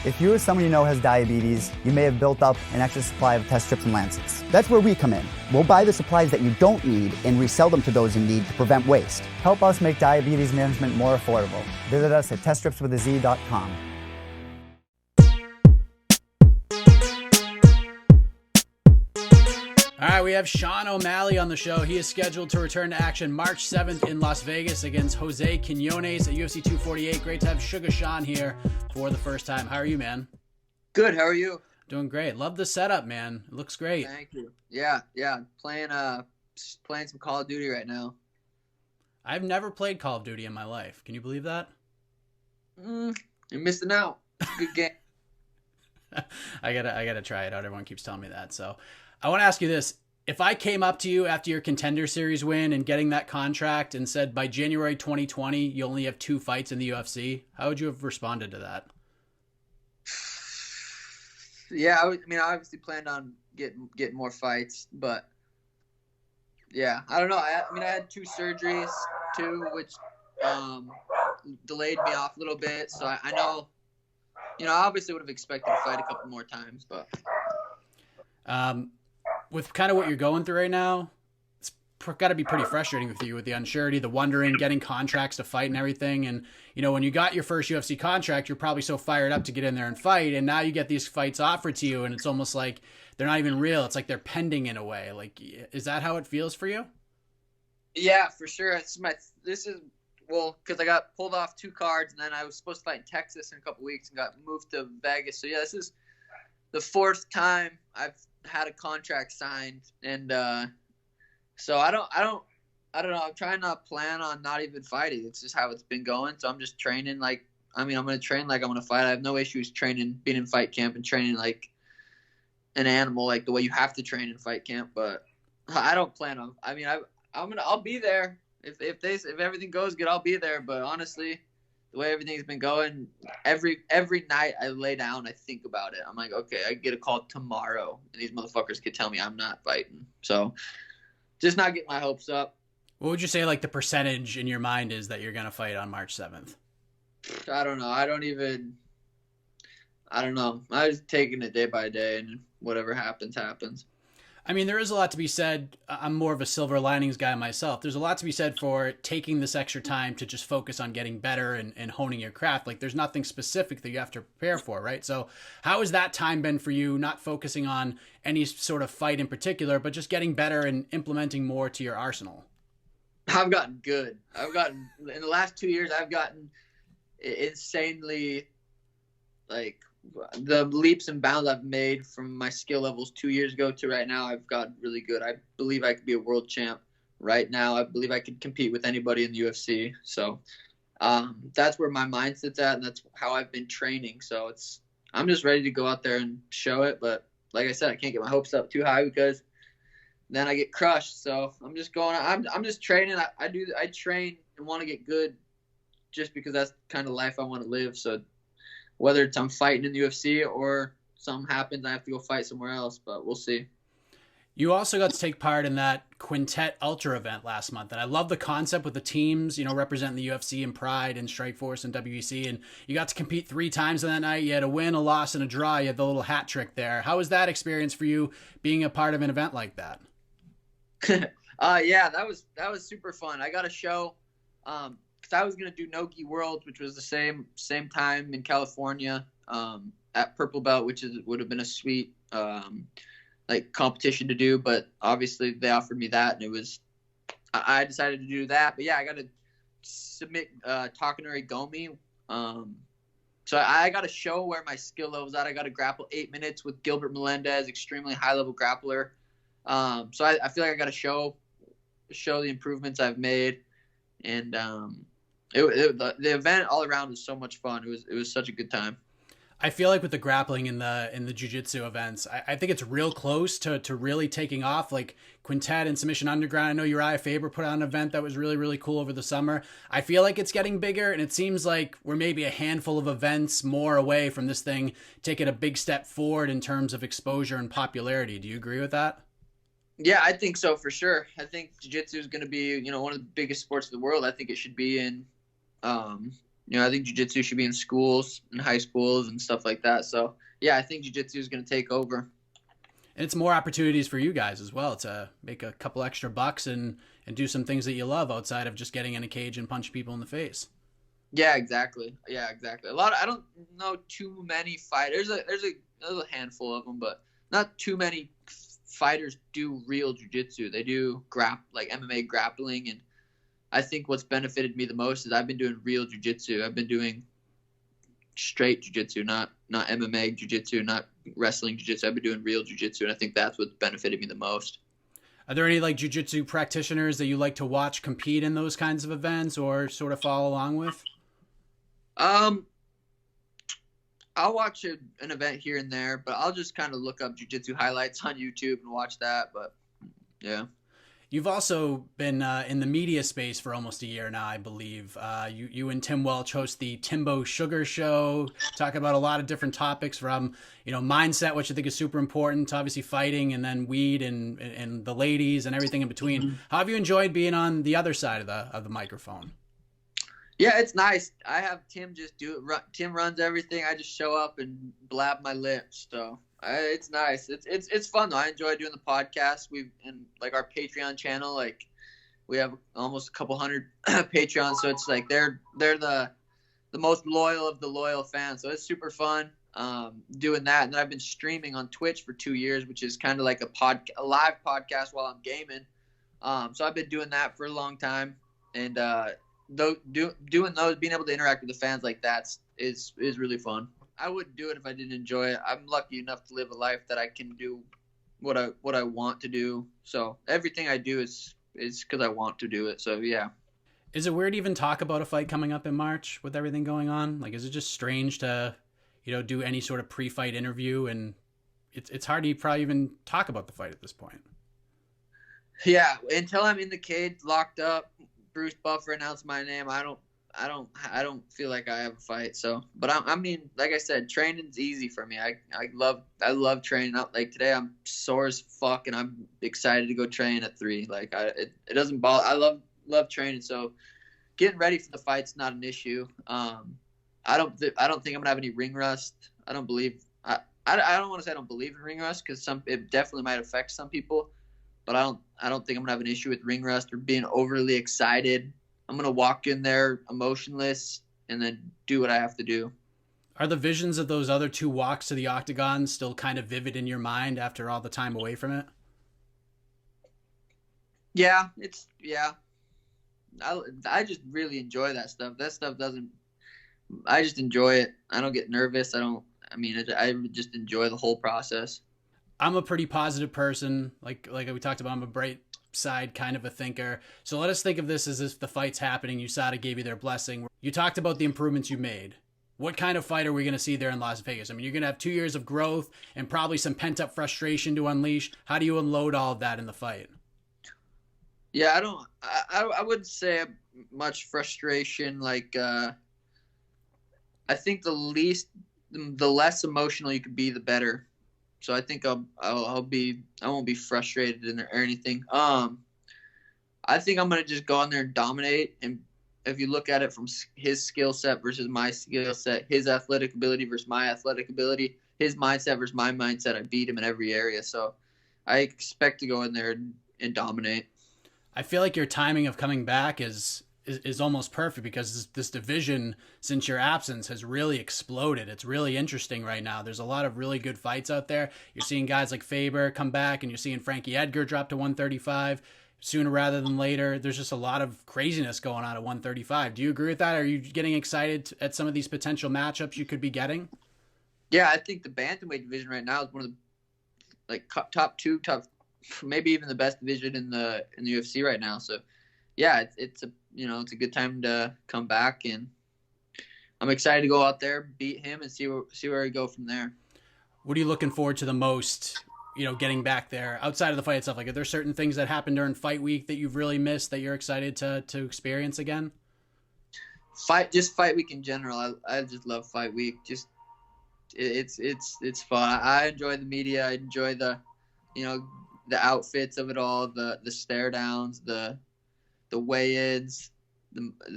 If you or someone you know has diabetes, you may have built up an extra supply of test strips and lancets. That's where we come in. We'll buy the supplies that you don't need and resell them to those in need to prevent waste. Help us make diabetes management more affordable. Visit us at teststripswithaz.com. All right, we have Sean O'Malley on the show. He is scheduled to return to action March 7th in Las Vegas against Jose Quinones at UFC 248. Great to have Suga Sean here for the first time. How are you, man? Good. How are you? Doing great. Love the setup, man. It looks great. Thank you. Yeah. Playing some Call of Duty right now. I've never played Call of Duty in my life. Can you believe that? You're missing out. Good game. I gotta try it out. Everyone keeps telling me that. So I want to ask you this. If I came up to you after your Contender Series win and getting that contract and said by January 2020 you only have 2 fights in the UFC, how would you have responded to that? Yeah, I obviously planned on getting more fights, but yeah, I don't know. I had 2 surgeries too, which delayed me off a little bit. So I know, I obviously would have expected to fight a couple more times, but with kind of what you're going through right now, it's got to be pretty frustrating with you with the unsurety, the wondering, getting contracts to fight and everything. And, when you got your first UFC contract, you're probably so fired up to get in there and fight. And now you get these fights offered to you and it's almost like they're not even real. It's like they're pending in a way. Like, is that how it feels for you? Yeah, for sure. Because I got pulled off 2 cards and then I was supposed to fight in Texas in a couple weeks and got moved to Vegas. So yeah, this is the 4th time I've had a contract signed, and so I don't know. I'm trying to plan on not even fighting. It's just how it's been going. So I'm just training I'm going to train like I'm going to fight. I have no issues training, being in fight camp and training like an animal, like the way you have to train in fight camp. But I don't plan on. I'll be there if everything goes good. I'll be there. But honestly, the way everything's been going, every night I lay down, I think about it. I'm like, okay, I get a call tomorrow, and these motherfuckers could tell me I'm not fighting. So just not getting my hopes up. What would you say, like, the percentage in your mind is that you're going to fight on March 7th? I don't know. I don't know. I'm just taking it day by day, and whatever happens, happens. I mean, there is a lot to be said. I'm more of a silver linings guy myself. There's a lot to be said for taking this extra time to just focus on getting better and honing your craft. Like, there's nothing specific that you have to prepare for, right? So how has that time been for you, not focusing on any sort of fight in particular, but just getting better and implementing more to your arsenal? I've gotten good. In the last 2 years, I've gotten insanely, like, the leaps and bounds I've made from my skill levels 2 years ago to right now. I've gotten really good. I believe I could be a world champ right now. I believe I could compete with anybody in the UFC. So that's where my mindset's at, and that's how I've been training. So I'm just ready to go out there and show it. But like I said, I can't get my hopes up too high because then I get crushed. So I'm just going. I'm just training. I train and want to get good, just because that's the kind of life I want to live. So whether it's I'm fighting in the UFC or something happens, I have to go fight somewhere else. But we'll see. You also got to take part in that Quintet Ultra event last month, and I love the concept with the teams, representing the UFC and Pride and Strikeforce and WEC, and you got to compete 3 times on that night. You had a win, a loss, and a draw. You had the little hat trick there. How was that experience for you, being a part of an event like that? Yeah, that was super fun. I got a show, because I was gonna do Nogi Worlds, which was the same time in California, at Purple Belt, which would have been a sweet competition to do, but obviously they offered me that, and I decided to do that. But yeah, I got to submit Takanori Gomi. So I got to show where my skill level's at. I got to grapple 8 minutes with Gilbert Melendez, extremely high level grappler. So I feel like I got to show the improvements I've made, and the event all around was so much fun. It was such a good time. I feel like with the grappling in the jiu-jitsu events, I think it's real close to really taking off. Like Quintet and Submission Underground, I know Uriah Faber put on an event that was really, really cool over the summer. I feel like it's getting bigger, and it seems like we're maybe a handful of events more away from this thing taking a big step forward in terms of exposure and popularity. Do you agree with that? Yeah, I think so, for sure. I think jiu-jitsu is going to be, one of the biggest sports in the world. I think it should be in I think jiu-jitsu should be in schools and high schools and stuff like that. So yeah, I think jiu-jitsu is going to take over. And it's more opportunities for you guys as well to make a couple extra bucks and do some things that you love outside of just getting in a cage and punching people in the face. Yeah, exactly. I don't know too many fighters. There's a handful of them, but not too many fighters do real jiu-jitsu. They do like MMA grappling, and I think what's benefited me the most is I've been doing real jiu-jitsu. I've been doing straight jiu-jitsu, not MMA jiu-jitsu, not wrestling jiu-jitsu. I've been doing real jiu-jitsu, and I think that's what's benefited me the most. Are there any like jiu-jitsu practitioners that you like to watch compete in those kinds of events or sort of follow along with? I'll watch an event here and there, but I'll just kind of look up jiu-jitsu highlights on YouTube and watch that. But yeah. You've also been in the media space for almost a year now, I believe. You and Tim Welch host the Timbo Sugar Show, talk about a lot of different topics from, mindset, which I think is super important, to obviously fighting, and then weed and the ladies and everything in between. Mm-hmm. How have you enjoyed being on the other side of the microphone? Yeah, it's nice. I have Tim just do it. Tim runs everything. I just show up and blab my lips. So it's nice. It's fun though. I enjoy doing the podcast. And like our Patreon channel, like we have almost a couple hundred Patreons. So it's like they're the most loyal of the loyal fans. So it's super fun doing that. And then I've been streaming on Twitch for 2 years, which is kind of like a live podcast while I'm gaming. So I've been doing that for a long time, and doing those, being able to interact with the fans like that is really fun. I wouldn't do it if I didn't enjoy it. I'm lucky enough to live a life that I can do what I want to do. So everything I do is because I want to do it. So yeah. Is it weird to even talk about a fight coming up in March with everything going on? Like, is it just strange to, do any sort of pre-fight interview, and it's hard to probably even talk about the fight at this point? Yeah, until I'm in the cage locked up. Bruce Buffer announced my name. I don't feel like I have a fight. So, but I mean, like I said, training's easy for me. I love training. Like today, I'm sore as fuck, and I'm excited to go train at 3. Like it doesn't bother. I love training. So, getting ready for the fight's not an issue. I don't think I'm gonna have any ring rust. I don't believe. I don't want to say I don't believe in ring rust, because it definitely might affect some people. But I don't think I'm gonna have an issue with ring rust or being overly excited. I'm gonna walk in there emotionless and then do what I have to do. Are the visions of those other 2 walks to the octagon still kind of vivid in your mind after all the time away from it? Yeah, I just really enjoy that stuff. That stuff I just enjoy it. I don't get nervous. I just enjoy the whole process. I'm a pretty positive person. Like we talked about, I'm a bright side kind of a thinker. So let us think of this as if the fight's happening. USADA gave you their blessing. You talked about the improvements you made. What kind of fight are we going to see there in Las Vegas? I mean, you're going to have 2 years of growth and probably some pent-up frustration to unleash. How do you unload all of that in the fight? Yeah, I wouldn't say much frustration. Like, I think the less emotional you could be, the better. So I think I won't be frustrated or anything. I think I'm gonna just go in there and dominate. And if you look at it from his skill set versus my skill set, his athletic ability versus my athletic ability, his mindset versus my mindset, I beat him in every area. So I expect to go in there and dominate. I feel like your timing of coming back is almost perfect, because this division, since your absence, has really exploded. It's really interesting right now. There's a lot of really good fights out there. You're seeing guys like Faber come back, and you're seeing Frankie Edgar drop to 135 sooner rather than later. There's just a lot of craziness going on at 135. Do you agree with that? Are you getting excited at some of these potential matchups you could be getting? Yeah, I think the bantamweight division right now is one of the top 2, maybe even the best division in the UFC right now. So yeah, it's a good time to come back, and I'm excited to go out there, beat him, and see where we go from there. What are you looking forward to the most, getting back there outside of the fight itself? Like, are there certain things that happened during fight week that you've really missed that you're excited to experience again? Fight week in general. I just love fight week. Just it's fun. I enjoy the media. I enjoy the outfits of it all, the stare downs, the weigh-ins,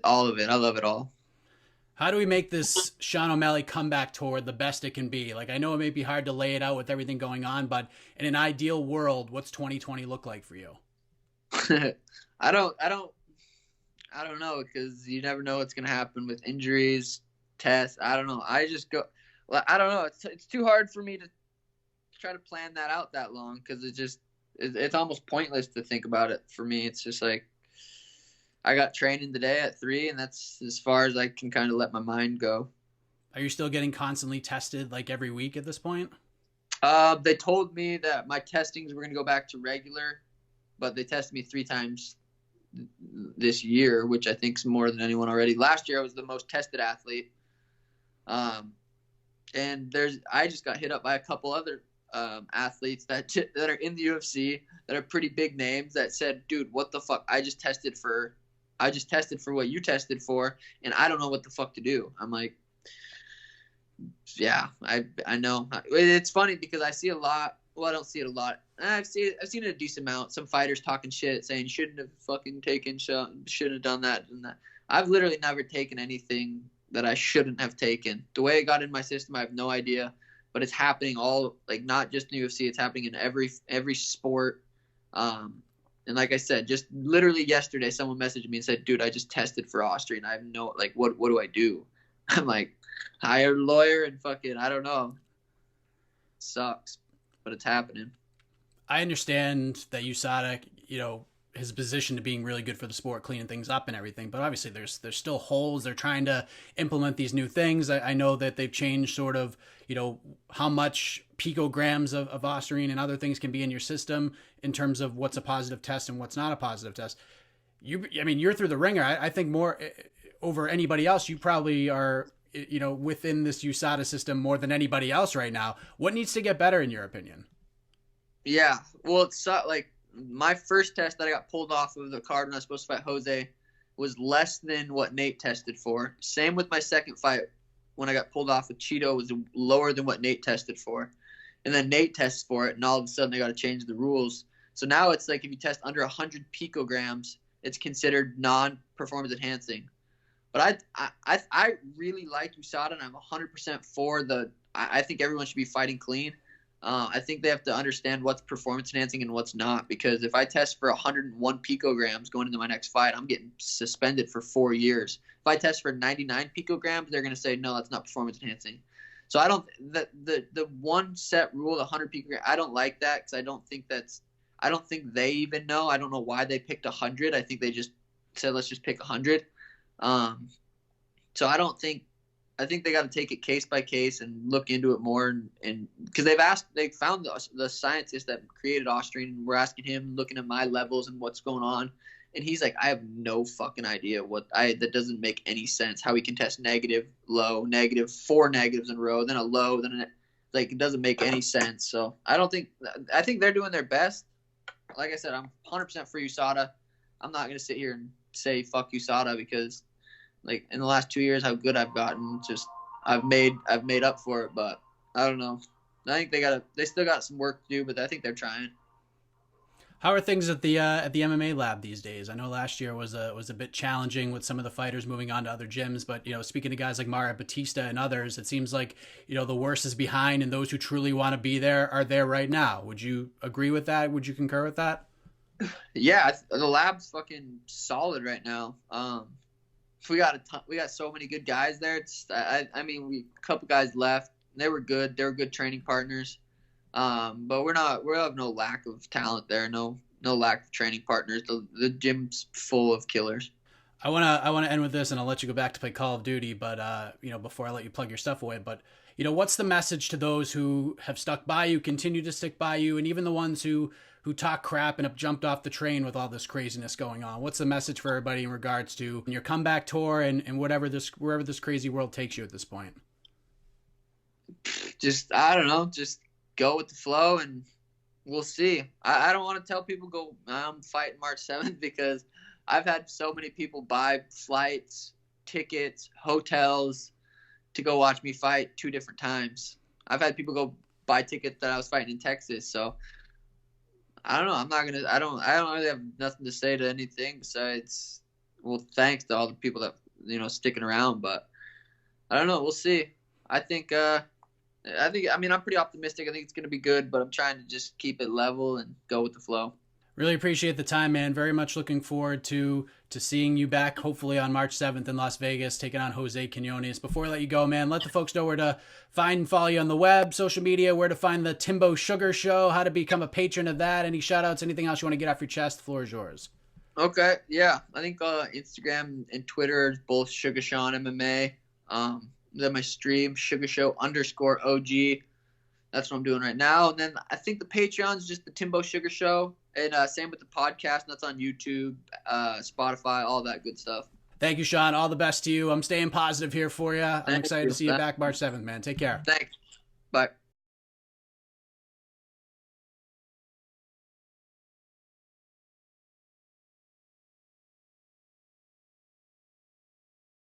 all of it. I love it all. How do we make this Sean O'Malley comeback tour the best it can be? Like, I know it may be hard to lay it out with everything going on, but in an ideal world, what's 2020 look like for you? I don't know, because you never know what's gonna happen with injuries, tests. I don't know. I just go. Well, I don't know. It's too hard for me to try to plan that out that long, because it's almost pointless to think about it for me. It's just like, I got training today at 3, and that's as far as I can kind of let my mind go. Are you still getting constantly tested like every week at this point? They told me that my testings were going to go back to regular, but they tested me 3 times this year, which I think is more than anyone already. Last year I was the most tested athlete. And I just got hit up by a couple other athletes that are in the UFC that are pretty big names that said, dude, what the fuck? I just tested for what you tested for, and I don't know what the fuck to do. I'm like, yeah, I know. It's funny because I see a lot. Well, I don't see it a lot. I've seen it a decent amount. Some fighters talking shit, saying you shouldn't have fucking taken, shouldn't have done that and that. I've literally never taken anything that I shouldn't have taken. The way it got in my system, I have no idea. But it's happening all, like, not just in the UFC. It's happening in every sport. And like I said, just literally yesterday, someone messaged me and said, dude, I just tested for Austrian. I have no, like, what do I do? I'm like, hire a lawyer and fucking, I don't know. Sucks, but it's happening. I understand that USADA, his position to being really good for the sport, cleaning things up and everything, but obviously there's still holes. They're trying to implement these new things. I know that they've changed sort of, how much picograms of Austrian and other things can be in your system in terms of what's a positive test and what's not a positive test. You're through the ringer. I think more over anybody else. You probably are, within this USADA system more than anybody else right now. What needs to get better in your opinion? Yeah, well, it's like my first test that I got pulled off of the card when I was supposed to fight Jose was less than what Nate tested for. Same with my second fight when I got pulled off with Cheeto, was lower than what Nate tested for. And then Nate tests for it, and all of a sudden they got to change the rules. So now it's like if you test under 100 picograms, it's considered non-performance enhancing. But I really like USADA, and I'm 100% for I think everyone should be fighting clean. I think they have to understand what's performance enhancing and what's not, because if I test for 101 picograms going into my next fight, I'm getting suspended for 4 years. If I test for 99 picograms, they're going to say, no, that's not performance enhancing. So I don't, the one set rule, the 100 picograms, I don't like that, because I don't think they even know. I don't know why they picked 100. I think they just said, let's just pick 100. So I think they got to take it case by case and look into it more, and because they found the scientist that created Austrian, and we're asking him, looking at my levels and what's going on, and he's like, I have no fucking idea that doesn't make any sense. How we can test negative, low, negative, 4 negatives in a row, then a low, then it doesn't make any sense. So I think they're doing their best. Like I said, I'm 100% for USADA. I'm not gonna sit here and say fuck USADA, because like in the last 2 years, how good I've gotten, just I've made up for it. But I don't know. I think they still got some work to do, but I think they're trying. How are things at the MMA lab these days? I know last year was a bit challenging with some of the fighters moving on to other gyms, but speaking to guys like Mario Batista and others, it seems like the worst is behind, and those who truly want to be there are there right now. Would you agree with that? Would you concur with that? Yeah, the lab's fucking solid right now. We got so many good guys there. A couple guys left. They were good. They were good training partners. But we have no lack of talent there. No lack of training partners. The gym's full of killers. I wanna end with this, and I'll let you go back to play Call of Duty. But before I let you plug your stuff away, but what's the message to those who have stuck by you, continue to stick by you, and even the ones who talk crap and have jumped off the train with all this craziness going on? What's the message for everybody in regards to your comeback tour and wherever this crazy world takes you at this point? Just, I don't know, just go with the flow, and we'll see. I don't want to tell people I'm fighting March 7th, because I've had so many people buy flights, tickets, hotels to go watch me fight 2 different times. I've had people go buy tickets that I was fighting in Texas. So I don't know. I don't really have nothing to say to anything besides, well, thanks to all the people that, sticking around. But I don't know. We'll see. I mean, I'm pretty optimistic. I think it's going to be good, but I'm trying to just keep it level and go with the flow. Really appreciate the time, man. Very much looking forward to seeing you back, hopefully on March 7th in Las Vegas, taking on Jose Quinones. Before I let you go, man, let the folks know where to find and follow you on the web, social media, where to find the Timbo Sugar Show, how to become a patron of that, any shout-outs, anything else you want to get off your chest. The floor is yours. Okay, yeah. I think Instagram and Twitter is both Sugar Sean MMA. Then my stream, Sugar Show _OG. That's what I'm doing right now. And then I think the Patreon's just the Timbo Sugar Show. And same with the podcast. And that's on YouTube, Spotify, all that good stuff. Thank you, Sean. All the best to you. I'm staying positive here for you. I'm excited to see you back March 7th, man. Take care. Thanks. Bye.